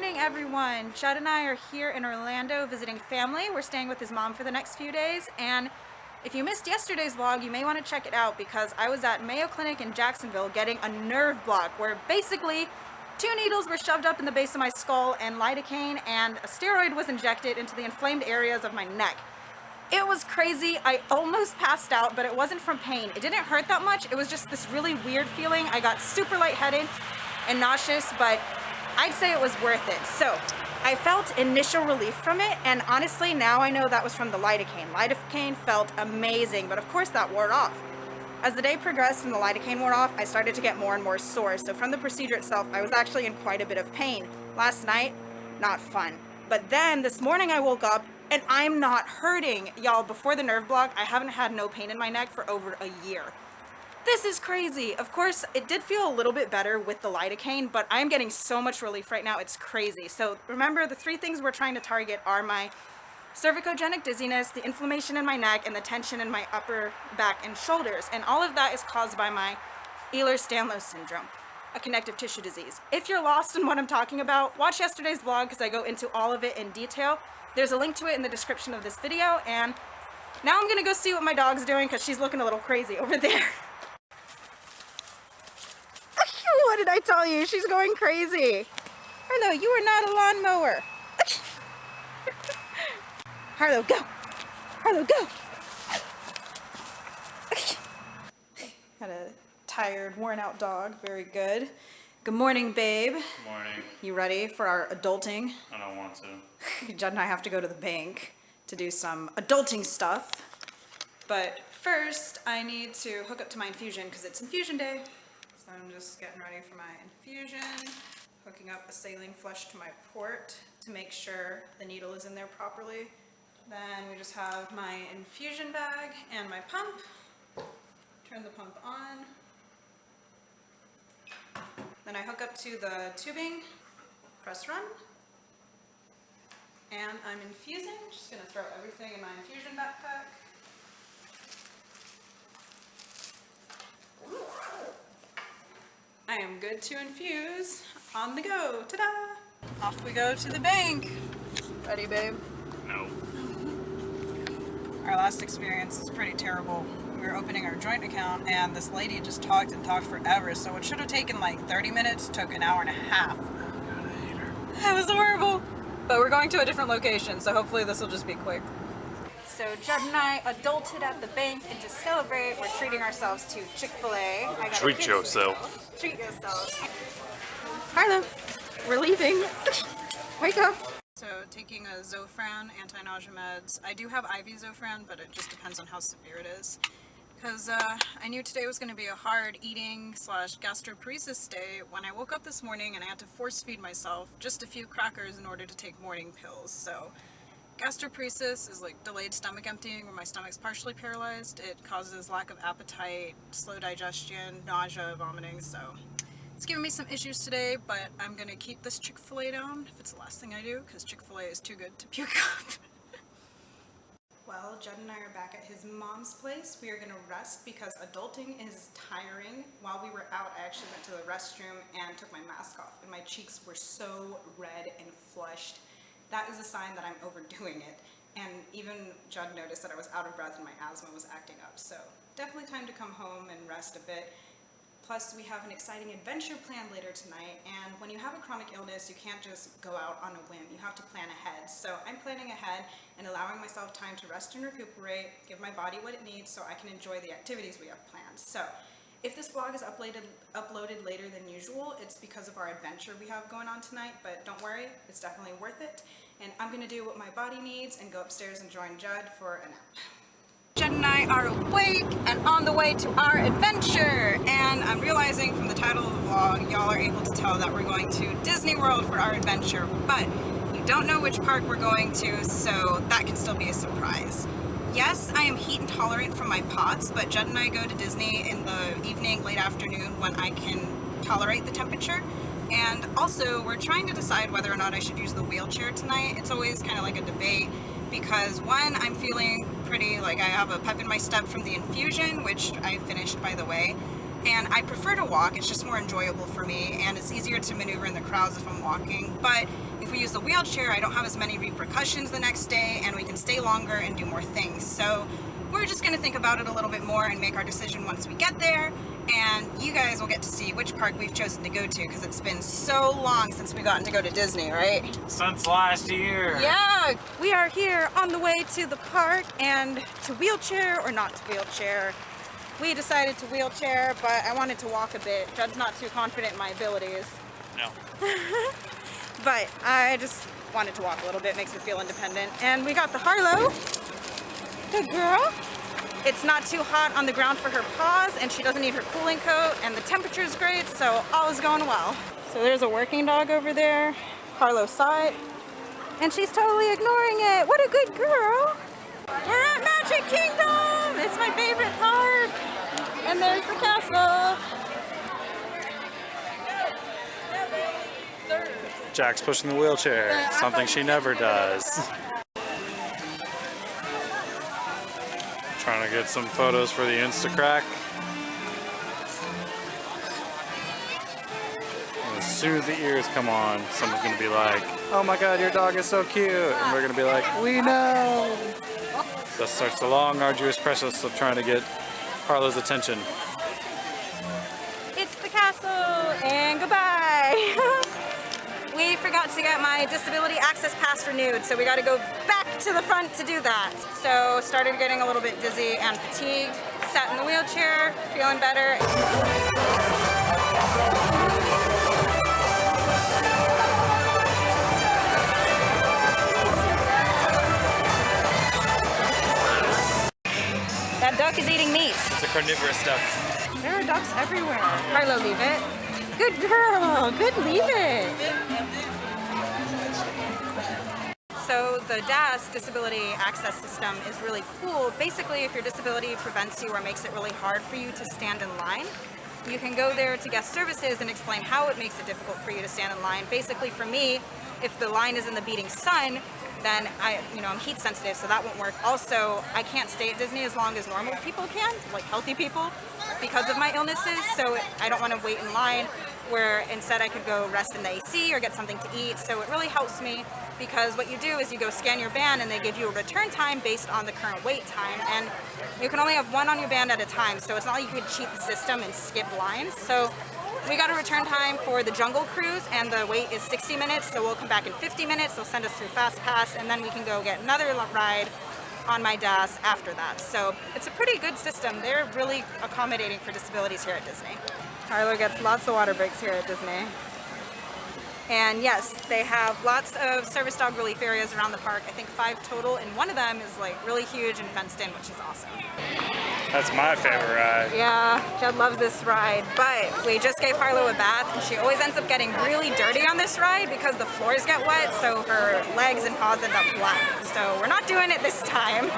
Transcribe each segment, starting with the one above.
morning, everyone. Judd and I are here in Orlando visiting family. We're staying with his mom for the next few days, and if you missed yesterday's vlog, you may want to check it out because I was at Mayo Clinic in Jacksonville getting a nerve block where basically 2 needles were shoved up in the base of my skull and lidocaine, and a steroid was injected into the inflamed areas of my neck. It was crazy. I almost passed out, but it wasn't from pain. It didn't hurt that much. It was just this really weird feeling. I got super lightheaded and nauseous, but I'd say it was worth it. So I felt initial relief from it, and honestly now I know that was from the lidocaine. Lidocaine felt amazing, but of course that wore off. As the day progressed and the lidocaine wore off, I started to get more and more sore. So from the procedure itself, I was actually in quite a bit of pain. Last night, not fun. But then this morning I woke up and I'm not hurting. Y'all, before the nerve block, I haven't had no pain in my neck for over a year. This is crazy. Of course, it did feel a little bit better with the lidocaine, but I'm getting so much relief right now, it's crazy. So remember, the 3 things we're trying to target are my cervicogenic dizziness, the inflammation in my neck, and the tension in my upper back and shoulders. And all of that is caused by my Ehlers-Danlos syndrome, a connective tissue disease. If you're lost in what I'm talking about, watch yesterday's vlog because I go into all of it in detail. There's a link to it in the description of this video, and now I'm gonna go see what my dog's doing because she's looking a little crazy over there. What did I tell you? She's going crazy. Harlow, you are not a lawnmower. Harlow, go. Harlow, go. Got a tired, worn out dog. Very good. Good morning, babe. Morning. You ready for our adulting? I don't want to. Judd and I have to go to the bank to do some adulting stuff. But first, I need to hook up to my infusion because it's infusion day. So I'm just getting ready for my infusion, hooking up a saline flush to my port to make sure the needle is in there properly. Then we just have my infusion bag and my pump. Turn the pump on. Then I hook up to the tubing, press run, and I'm infusing. Just gonna throw everything in my infusion backpack. I am good to infuse. On the go. Ta-da! Off we go to the bank. Ready, babe? No. Our last experience was pretty terrible. We were opening our joint account and this lady just talked and talked forever. So what should have taken like 30 minutes took an hour and a half. That was horrible. But we're going to a different location, so hopefully this will just be quick. So Judd and I adulted at the bank, and to celebrate, we're treating ourselves to Chick-fil-A. Treat yourself. Treat yourself. Harlow, we're leaving. Wake up. So taking a Zofran, anti-nausea meds. I do have IV Zofran, but it just depends on how severe it is. Because I knew today was going to be a hard eating / gastroparesis day when I woke up this morning and I had to force feed myself just a few crackers in order to take morning pills. So gastroparesis is like delayed stomach emptying where my stomach's partially paralyzed. It causes lack of appetite, slow digestion, nausea, vomiting, so it's giving me some issues today, but I'm gonna keep this Chick-fil-A down if it's the last thing I do, because Chick-fil-A is too good to puke up. Well, Judd and I are back at his mom's place. We are gonna rest because adulting is tiring. While we were out, I actually went to the restroom and took my mask off, and my cheeks were so red and flushed. That is a sign that I'm overdoing it. And even Judd noticed that I was out of breath and my asthma was acting up. So definitely time to come home and rest a bit. Plus we have an exciting adventure planned later tonight. And when you have a chronic illness, you can't just go out on a whim. You have to plan ahead. So I'm planning ahead and allowing myself time to rest and recuperate, give my body what it needs so I can enjoy the activities we have planned. So if this vlog is uploaded later than usual, it's because of our adventure we have going on tonight, but don't worry, it's definitely worth it. And I'm gonna do what my body needs and go upstairs and join Judd for a nap. Judd and I are awake and on the way to our adventure. And I'm realizing from the title of the vlog, y'all are able to tell that we're going to Disney World for our adventure, but you don't know which park we're going to, so that can still be a surprise. Yes, I am heat intolerant from my POTS, but Judd and I go to Disney in the evening, late afternoon when I can tolerate the temperature. And also, we're trying to decide whether or not I should use the wheelchair tonight. It's always kind of like a debate because one, I'm feeling pretty like I have a pep in my step from the infusion, which I finished by the way. and I prefer to walk. It's just more enjoyable for me, and it's easier to maneuver in the crowds if I'm walking. But if we use the wheelchair, I don't have as many repercussions the next day, and we can stay longer and do more things. So we're just gonna think about it a little bit more and make our decision once we get there. And you guys will get to see which park we've chosen to go to, because it's been so long since we've gotten to go to Disney, right? Since last year. Yeah, we are here on the way to the park, and to wheelchair or not to wheelchair. We decided to wheelchair, but I wanted to walk a bit. Judd's not too confident in my abilities. No. But I just wanted to walk a little bit, makes me feel independent. And we got the Harlow. Good girl. It's not too hot on the ground for her paws, and she doesn't need her cooling coat, and the temperature is great, so all is going well. So there's a working dog over there. Harlow saw it, and she's totally ignoring it. What a good girl. We're at Magic Kingdom. It's my favorite park. And there's the castle. Jack's pushing the wheelchair, something she never does. Trying to get some photos for the Instacrack. And as soon as the ears come on, someone's gonna be like, "Oh my God, your dog is so cute," and we're gonna be like, "We know." Thus starts the long, arduous process of trying to get Harlow's attention. It's the castle, and goodbye. We forgot to get my disability access pass renewed, so we got to go back to the front to do that. So started getting a little bit dizzy and fatigued, sat in the wheelchair, feeling better. That duck is eating meat. It's a carnivorous duck. There are ducks everywhere. Harlow, leave it. Good girl. Good, leave it. So the DAS, Disability Access System, is really cool. Basically, if your disability prevents you or makes it really hard for you to stand in line, you can go there to guest services and explain how it makes it difficult for you to stand in line. Basically, for me, if the line is in the beating sun, then I'm heat sensitive, so that won't work. Also, I can't stay at Disney as long as normal people can, like healthy people, because of my illnesses, so I don't want to wait in line, where instead I could go rest in the AC or get something to eat. So it really helps me, because what you do is you go scan your band and they give you a return time based on the current wait time, and you can only have one on your band at a time, so it's not like you could cheat the system and skip lines. So we got a return time for the Jungle Cruise, and the wait is 60 minutes, so we'll come back in 50 minutes. They'll send us through Fast Pass, and then we can go get another ride on my DAS after that. So it's a pretty good system. They're really accommodating for disabilities here at Disney. Harlow gets lots of water breaks here at Disney. And yes, they have lots of service dog relief areas around the park. I think 5 total, and one of them is like really huge and fenced in, which is awesome. That's my favorite ride. Yeah, Judd loves this ride, but we just gave Harlow a bath, and she always ends up getting really dirty on this ride because the floors get wet, so her legs and paws end up black. So we're not doing it this time.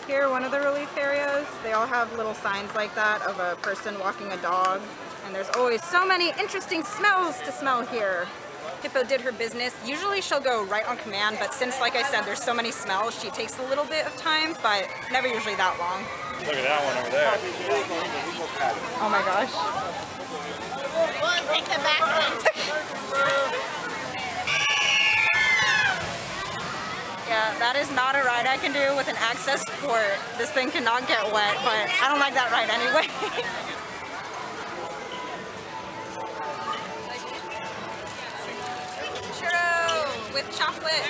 Here, one of the relief areas, they all have little signs like that of a person walking a dog, and there's always so many interesting smells to smell here. Hippo did her business. Usually she'll go right on command, but since, like I said, there's so many smells, she takes a little bit of time, but never usually that long. Look at that one over there. Oh my gosh. Take the back one. Yeah, that is not a ride I can do with an access port. This thing cannot get wet, but I don't like that ride anyway. Churro with chocolate.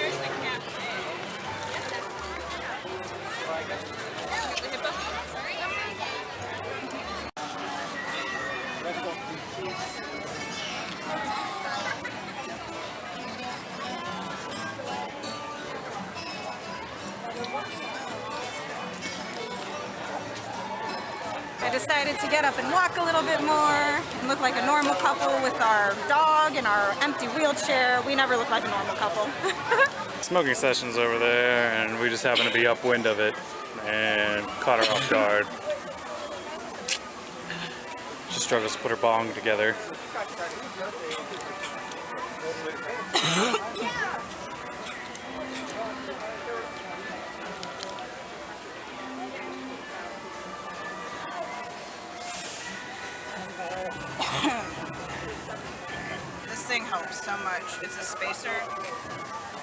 I decided to get up and walk a little bit more and look like a normal couple with our dog and our empty wheelchair. We never look like a normal couple. Smoking session's over there, and we just happen to be upwind of it and caught her off guard. She struggles to put her bong together. thing helps so much. It's a spacer,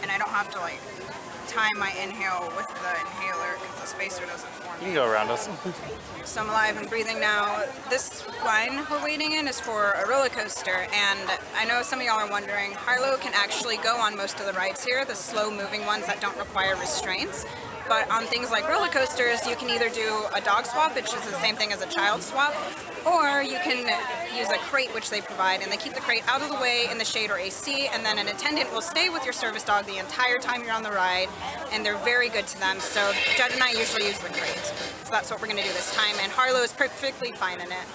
and I don't have to like time my inhale with the inhaler because the spacer doesn't form. You can go around us. So I'm alive and breathing now. This line we're waiting in is for a roller coaster, and I know some of y'all are wondering, Harlow can actually go on most of the rides here, the slow moving ones that don't require restraints. But on things like roller coasters, you can either do a dog swap, which is the same thing as a child swap, or you can use a crate which they provide, and they keep the crate out of the way in the shade or AC, and then an attendant will stay with your service dog the entire time you're on the ride, and they're very good to them. So Jed and I usually use the crate. So that's what we're gonna do this time, and Harlow is perfectly fine in it.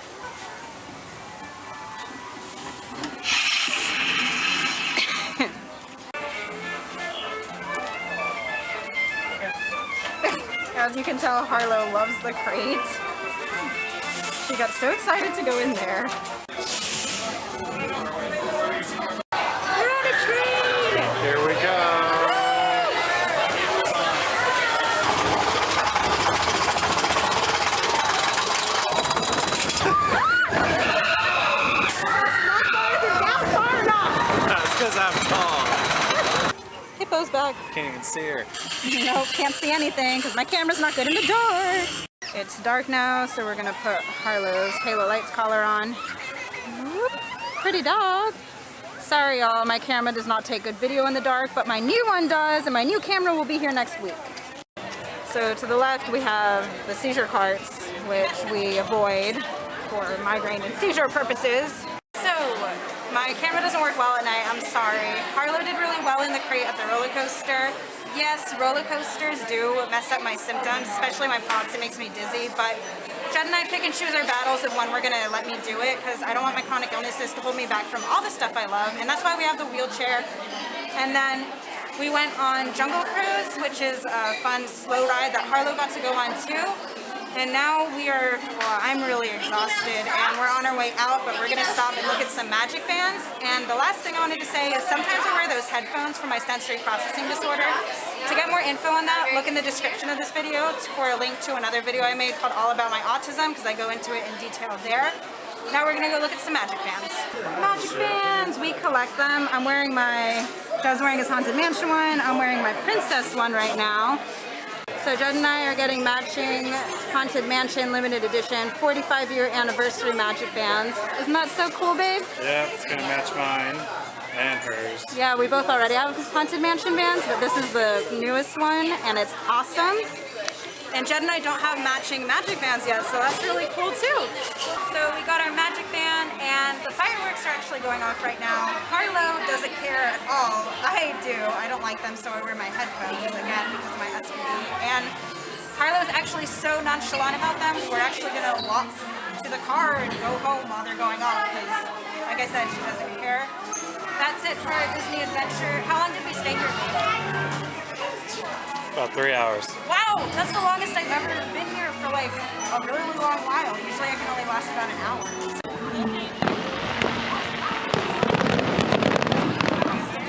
As you can tell, Harlow loves the crate. She got so excited to go in there. We're on a train! Here we go. That's because I'm tall. Hippo's back. Can't even see her. Nope, can't see anything because my camera's not good in the dark. It's dark now, so we're gonna put Harlow's Halo Lights collar on. Whoop. Pretty dog. Sorry y'all, my camera does not take good video in the dark, but my new one does, and my new camera will be here next week. So to the left we have the seizure carts, which we avoid for migraine and seizure purposes. So, my camera doesn't work well at night, I'm sorry. Harlow did really well in the crate at the roller coaster. Yes, roller coasters do mess up my symptoms, especially my POTS, it makes me dizzy, but Jed and I pick and choose our battles of when we're gonna let me do it, because I don't want my chronic illnesses to hold me back from all the stuff I love, and that's why we have the wheelchair. And then we went on Jungle Cruise, which is a fun slow ride that Harlow got to go on too. And now I'm really exhausted and we're on our way out, but we're gonna stop and look at some magic bands. And the last thing I wanted to say is sometimes I wear those headphones for my sensory processing disorder. To get more info on that, look in the description of this video for a link to another video I made called All About My Autism, because I go into it in detail there. Now we're gonna go look at some magic bands. Magic bands, we collect them. I'm wearing Jed's wearing his Haunted Mansion one. I'm wearing my Princess one right now. So Jed and I are getting matching Haunted Mansion limited edition 45-year anniversary magic bands. Isn't that so cool, babe? Yeah, it's gonna match mine and hers. Yeah, we both already have Haunted Mansion bands, but this is the newest one and it's awesome. And Jed and I don't have matching magic bands yet, so that's really cool too. So we got our magic band and the fireworks are actually going off right now. Harlow doesn't care at all. I do. I don't like them, so I wear my headphones again because of my SPD. And Harlow's actually so nonchalant about them, we're actually gonna walk to the car and go home while they're going off because, like I said, she doesn't care. That's it for our Disney adventure. How long did we stay here? About 3 hours. Wow, that's the longest I've ever been here for like a really long while. Usually I can only last about an hour.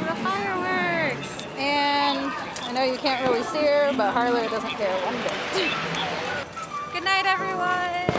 The fireworks! And I know you can't really see her, but Harlow doesn't care one bit. Good night, everyone!